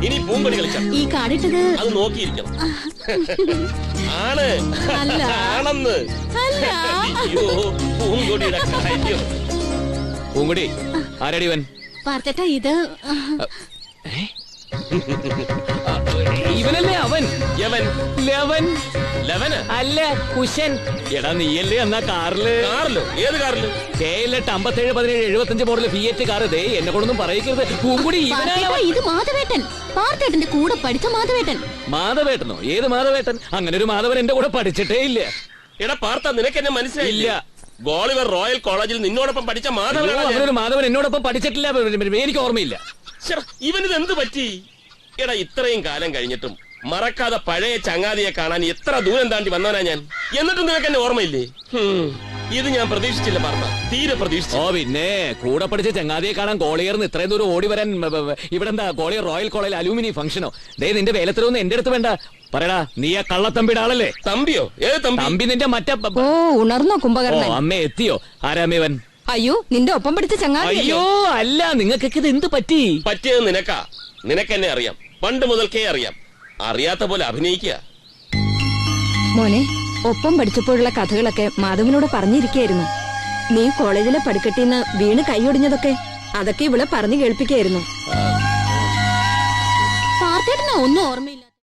ഇനി പൂമ്പടി കളിച്ച ഈ കാടിട്ടത് അത് നോക്കിയിരിക്കണം. ആണ് ആണെന്ന്. അയ്യോ പൂങ്കൊടിയുടെ കാര്യം. പൂങ്കൊടി ആരടി ഇവൻ? പാർത്തേട്ടാ ഇത് ഇവനല്ലേ അവൻ? ലെവൻ അല്ല കുശൻ. എടാ നീയല്ലേ എന്നാ കാറില്? കാറിലോ? ഏത് കാറില്? KL8 57 17 75 model Fiat car. ദേ എന്നെ കൊണ്ടൊന്നും പറയിക്കരുത്. പൂങ്കുടി ഇത് മാധവേട്ടൻ, പാർത്തേട്ടന്റെ കൂടെ പഠിച്ച മാധവേട്ടൻ. മാധവേട്ടനോ? ഏത് മാധവേട്ടൻ? അങ്ങനെ ഒരു മാധവൻ എന്റെ കൂടെ പഠിച്ചിട്ടേ ഇല്ല. എടാ പാർത്ത, നിനക്ക് എന്നെ മനസ്സിലായില്ല? ഗോളിവർ റോയൽ കോളേജിൽ നിന്നോടൊപ്പം പഠിച്ച മാധവൻ എന്നോടൊപ്പം പഠിച്ചിട്ടില്ല. എനിക്ക് ഓർമ്മയില്ല. ഇവനിത് എന്ത് പറ്റി? എടാ ഇത്രയും കാലം കഴിഞ്ഞിട്ടും മറക്കാതെ പഴയ ചങ്ങാതിയെ കാണാൻ എത്ര ദൂരം താണ്ടി വന്നവനാ ഞാൻ. എന്നിട്ടും നിനക്ക് എന്നെ ഓർമ്മയില്ലേ? ഇത് ഞാൻ പ്രതീക്ഷിച്ചില്ല പാർത്ത, തീരെ പ്രതീക്ഷിച്ചു. ഓ പിന്നെ കൂടെ പഠിച്ച ചങ്ങാതിയെ കാണാൻ ഗോളിയർന്ന് ഇത്രയും ദൂരം ഓടി വരാൻ ഇവിടെ എന്താ ഗോളിയർ റോയൽ കോളേജ് അലൂമിനി ഫംഗ്ഷനോ? ദേ നിന്റെ വേലത്തിലൊന്നും എന്റെ അടുത്ത് വേണ്ട. പറയടാ, നീ ആ കള്ളത്തമ്പിയുടെ ആളല്ലേ? തമ്പിയോ? ഏത് തമ്പി? തമ്പി നിന്റെ മറ്റേ. ഓ ഉണർന്നോ കുംഭകർണൻ? അമ്മ എത്തിയോ? ആരാമേവൻ? അയ്യോ നിന്റെ ഒപ്പം പഠിച്ച ചങ്ങാതി. അയ്യോ അല്ല, നിങ്ങൾക്കൊക്കെ ഇത് എന്ത് പറ്റി? പറ്റിയത് നിനക്കാ. നിനക്കെന്നെ അറിയാം, പണ്ട് മുതൽക്കേ അറിയാം. അറിയാത്ത പോലെ അഭിനയിക്കുക. മോനെ, ഒപ്പം പഠിച്ചപ്പോഴുള്ള കഥകളൊക്കെ മാധവനോട് പറഞ്ഞിരിക്കായിരുന്നു. നീ കോളേജിലെ പടിക്കെട്ടിന്ന് വീണ് കൈയൊടിഞ്ഞതൊക്കെ അതൊക്കെ ഇവിടെ പറഞ്ഞു കേൾപ്പിക്കായിരുന്നു. പാർത്തേട്ടനാ ഒന്നും ഓർമ്മയില്ല.